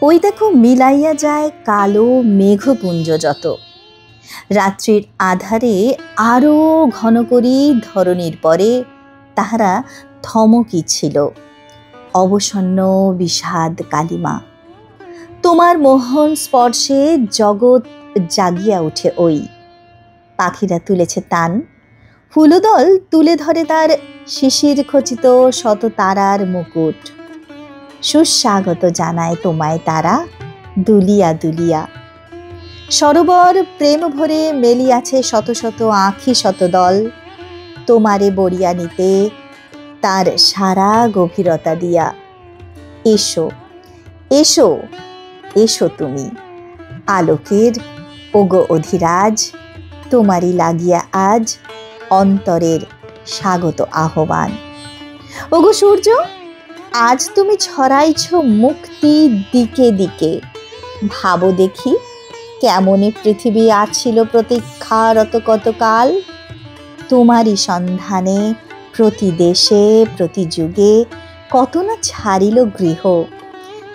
ওই দেখো মিলাইয়া যায় কালো মেঘপুঞ্জ যত, রাত্রির আধারে আরও ঘন করি ধরণীর পরে তাহারা থমকি ছিল অবসন্ন বিষাদ কালিমা। তোমার মোহন স্পর্শে জগৎ জাগিয়া উঠে ওই। পাখিরা তুলেছে তান, ফুলদল তুলে ধরে তার শিশির খচিত শত তারার মুকুট। সুস্বাগত জানায় তোমায় তারা দুলিয়া দুলিয়া। সরোবর প্রেম ভরে মেলিয়াছে শত শত আঁখি শতদল, তোমারে বরিয়া নিতে তার সারা গভীরতা দিয়া। এসো এসো এসো তুমি আলোকের ওগো অধিরাজ, তোমারই লাগিয়া আজ অন্তরের স্বাগত আহ্বান। ওগো সূর্য, আজ তুমি ছড়াইছ মুক্তি দিকে দিকে। ভাবো দেখি কেমনে পৃথিবী আছিল প্রতীক্ষারত কতকাল। তোমারই সন্ধানে প্রতি দেশে প্রতি যুগে কত না ছাড়িল গৃহ,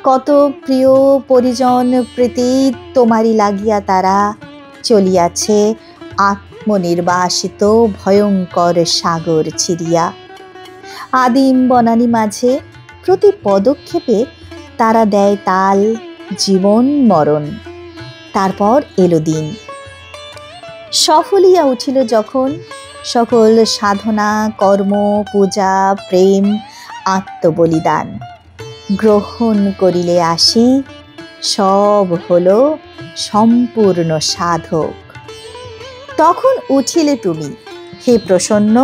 কত প্রিয় পরিজন প্রীতি তোমারই লাগিয়া তারা চলিয়াছে আত্মনির্বাসিত ভয়ঙ্কর সাগর ছিড়িয়া। আদিম বনানী মাঝে প্রতি পদক্ষেপে তারা দেয় তাল জীবন মরণ। তারপর এলো দিন, সফলিয়া উঠিল যখন সকল সাধনা কর্ম পূজা প্রেম আত্মবলিদান। গ্রহণ করিলে আসি সব হলো সম্পূর্ণ সাধক। তখন উঠিলে তুমি হে প্রসন্ন,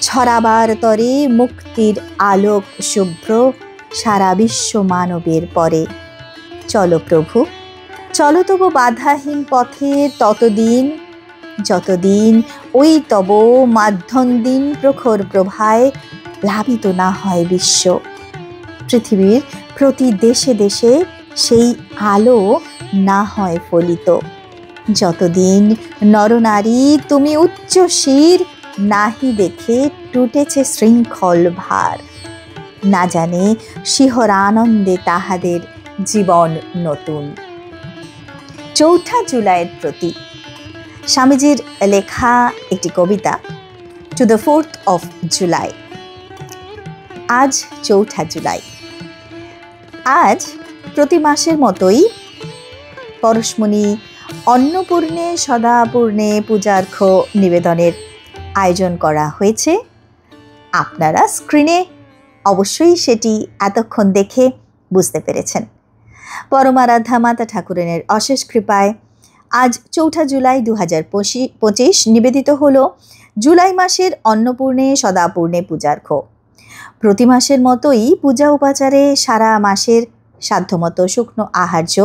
ছড়াবার তরে মুক্তির আলোক শুভ্র সারা বিশ্ব মানবের পরে। চলো প্রভু, চলো তবু বাধাহীন পথে ততদিন যতদিন ওই তব মাধ্যম দিন প্রখর প্রভায় প্লাবিত না হয় বিশ্ব। পৃথিবীর প্রতি দেশে দেশে সেই আলো না হয় ফলিত। যতদিন নরনারী তুমি উচ্চ শির নাহি দেখে টুটেছে শৃঙ্খল ভার, না জানে শিহর আনন্দে তাহাদের জীবন নতুন। ৪ঠা জুলাইয়ের প্রতি স্বামীজির লেখা একটি কবিতা, to the 4th of July। আজ ৪ঠা জুলাই। আজ প্রতি মাসের মতোই পরশমণি অন্নপূর্ণে সদাপূর্ণে পূজার্ঘ নিবেদনের আয়োজন করা হয়েছে। আপনারা স্ক্রিনে অবশ্যই সেটি এতক্ষণ দেখে বুঝতে পেরেছেন। পরমারাধ্যা মাতা ঠাকুরানীর অশেষ কৃপায় আজ ৪ঠা জুলাই ২০২৫ নিবেদিত হল জুলাই মাসের অন্নপূর্ণে সদাপূর্ণে পূজার্ঘ। প্রতি মাসের মতোই পূজা উপাচারে সারা মাসের সাধ্যমতো শুকনো আহার্য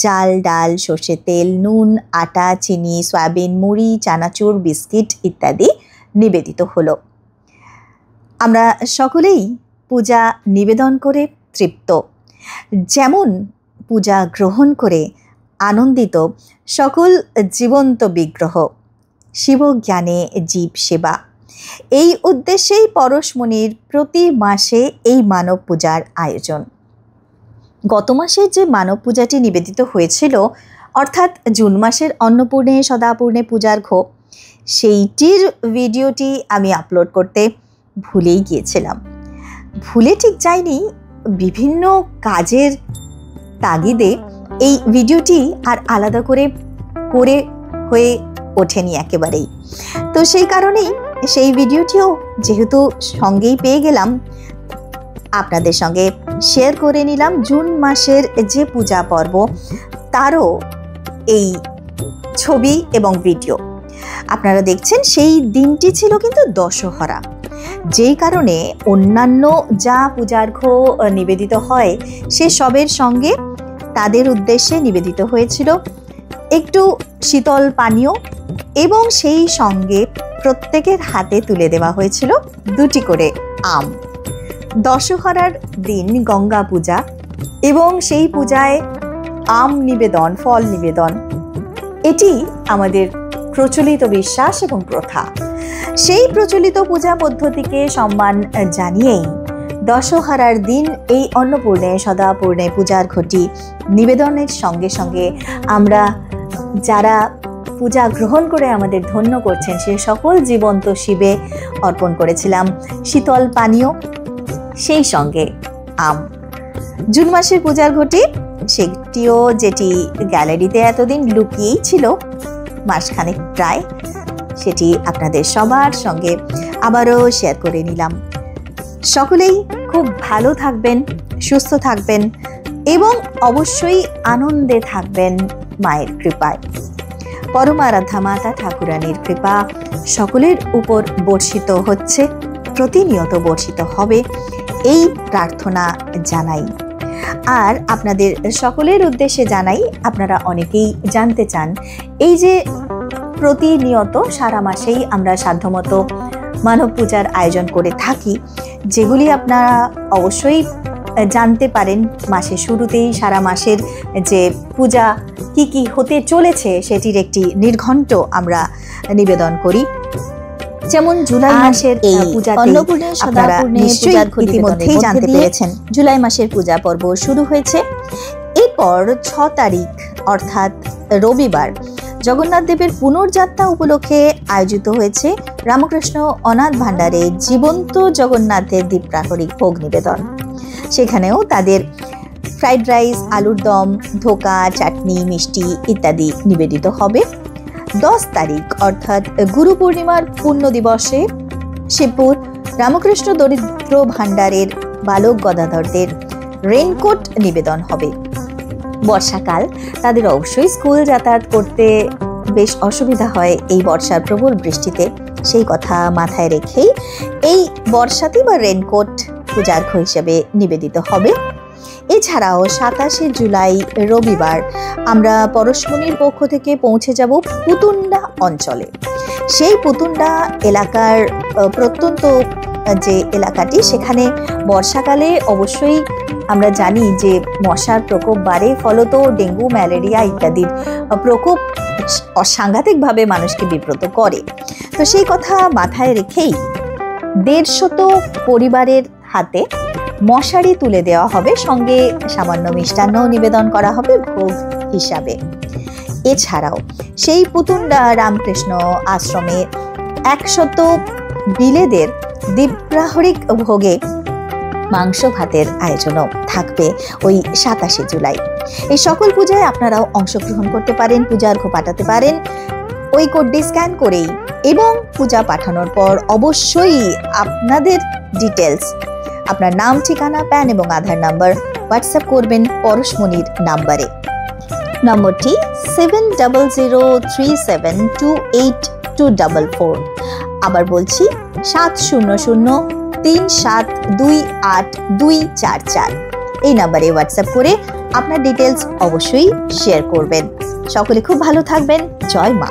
চাল ডাল সর্ষে তেল নুন আটা চিনি সয়াবিন মুড়ি চানাচুর বিস্কিট ইত্যাদি নিবেদিত হলো। আমরা সকলেই পূজা নিবেদন করে তৃপ্ত, যেমন পূজা গ্রহণ করে আনন্দিত সকল জীবন্ত বিগ্রহ। শিবজ্ঞানে জীব সেবা, এই উদ্দেশ্যেই পরশমণির প্রতি মাসে এই মানব পূজার আয়োজন। গত মাসে যে মানব পূজাটি নিবেদিত হয়েছিল, অর্থাৎ জুন মাসের অন্নপূর্ণে সদাপূর্ণে পূজার্ঘ, সেইটির ভিডিওটি আমি আপলোড করতে ভুলেই গিয়েছিলাম। ভুলে ঠিক যাইনি, বিভিন্ন কাজের তাগিদে এই ভিডিওটি আর আলাদা করে হয়ে ওঠেনি একেবারেই। তো সেই কারণেই সেই ভিডিওটিও যেহেতু সঙ্গেই পেয়ে গেলাম, আপনাদের সঙ্গে শেয়ার করে নিলাম। জুন মাসের যে পূজা পর্ব তারও এই ছবি এবং ভিডিও আপনারা দেখছেন। সেই দিনটি ছিল কিন্তু দশহরা, যেই কারণে অন্যান্য যা পূজার্ঘ নিবেদিত হয় সে সবের সঙ্গে তাদের উদ্দেশ্যে নিবেদিত হয়েছিল একটু শীতল পানীয়, এবং সেই সঙ্গে প্রত্যেকের হাতে তুলে দেওয়া হয়েছিল 2টি করে আম। দশহরার দিন গঙ্গা পূজা এবং সেই পূজায় আম নিবেদন, ফল নিবেদন, এটি আমাদের প্রচলিত বিশ্বাস এবং প্রথা। সেই প্রচলিত পূজা পদ্ধতিকে সম্মান জানিয়েই দশহারার দিন এই অন্নপূর্ণে সদাপূর্ণে পূজার ঘটি নিবেদনের সঙ্গে সঙ্গে আমরা যারা পূজা গ্রহণ করে আমাদের ধন্য করছেন সে সকল জীবন্ত শিবে অর্পণ করেছিলাম শীতল পানীয়, সেই সঙ্গে আম। জুন মাসের পূজার ঘটি সেটিও যেটি গ্যালারিতে এতদিন লুকিয়েই ছিল মাসখানেক প্রায়, সেটি আপনাদের সবার সঙ্গে আবারও শেয়ার করে নিলাম। সকলেই খুব ভালো থাকবেন, সুস্থ থাকবেন এবং অবশ্যই আনন্দে থাকবেন মায়ের কৃপায়। পরমারাধ্যা মাতা ঠাকুরানীর কৃপা সকলের উপর বর্ষিত হচ্ছে, প্রতিনিয়ত বর্ষিত হবে, এই প্রার্থনা জানাই। আর আপনাদের সকলের উদ্দেশ্যে জানাই, আপনারা অনেকেই জানতে চান এই যে প্রতিনিয়ত সারা মাসেই আমরা সাধ্যমতো মানব পূজার আয়োজন করে থাকি, যেগুলি আপনারা অবশ্যই জানতে পারেন মাসের শুরুতেই সারা মাসের যে পূজা কি কি হতে চলেছে সেটির একটি নির্ঘণ্ট আমরা নিবেদন করি। যেমন জুলাই মাসের অন্নপূর্ণে সদাপূর্ণে পূজার ইতিমধ্যেই জানতে পেরেছেন জুলাই মাসের পূজা পর্ব শুরু হয়েছে। এরপর 6 তারিখ অর্থাৎ রবিবার জগন্নাথ দেবের পুনর্যাত্রা উপলক্ষে আয়োজিত হয়েছে রামকৃষ্ণ অনাথ ভাণ্ডারে জীবন্ত জগন্নাথের দীপ্রাহরিক ভোগ নিবেদন। সেখানেও তাদের ফ্রাইড রাইস, আলুর দম, ধোকা, চাটনি, মিষ্টি ইত্যাদি নিবেদিত হবে। 10 তারিখ অর্থাৎ গুরু পূর্ণিমার পুণ্য দিবসে শিবপুর রামকৃষ্ণ দরিদ্র ভাণ্ডারের বালক গদাধরদের রেইনকোট নিবেদন হবে। বর্ষাকাল, তাদের অবশ্যই স্কুল যাতায়াত করতে বেশ অসুবিধা হয় এই বর্ষার প্রবল বৃষ্টিতে, সেই কথা মাথায় রেখেই এই বর্ষাতে বা রেইনকোট পূজার্ঘ হিসেবে নিবেদিত হবে। এছাড়াও 27শে জুলাই রবিবার আমরা পরশমণির পক্ষ থেকে পৌঁছে যাব পুতুন্ডা অঞ্চলে। সেই পুতুন্ডা এলাকার প্রত্যন্ত যে এলাকাটি, সেখানে বর্ষাকালে অবশ্যই আমরা জানি যে মশার প্রকোপ বাড়ে, ফলত ডেঙ্গু, ম্যালেরিয়া ইত্যাদির প্রকোপ অসাংঘাতিকভাবে মানুষকে বিব্রত করে। তো সেই কথা মাথায় রেখেই 150 পরিবারের হাতে মশারি তুলে দেওয়া হবে, সঙ্গে সামান্য মিষ্টান্ন নিবেদন করা হবে ভোগ হিসাবে। এছাড়াও সেই পুতুন্ডা রামকৃষ্ণ আশ্রমে 100 বিলেদের দীপ্রাহরিক ভোগে মাংস ভাতের আয়োজনও থাকবে ওই 27শে জুলাই। এই সকল পূজায় আপনারাও অংশগ্রহণ করতে পারেন, পূজার্ঘ পাঠাতে পারেন ওই কোডটি স্ক্যান করেই, এবং পূজা পাঠানোর পর অবশ্যই আপনাদের ডিটেলস, আপনার নাম, ঠিকানা, প্যান এবং আধার নাম্বার হোয়াটসঅ্যাপ করবেন পরশমণির নাম্বারে। নম্বরটি 7003728244। আবার বলছি 7003728244। এই নাম্বারে হোয়াটসঅ্যাপ করে আপনার ডিটেলস অবশ্যই শেয়ার করবেন। সকলে খুব ভালো থাকবেন। জয় মা।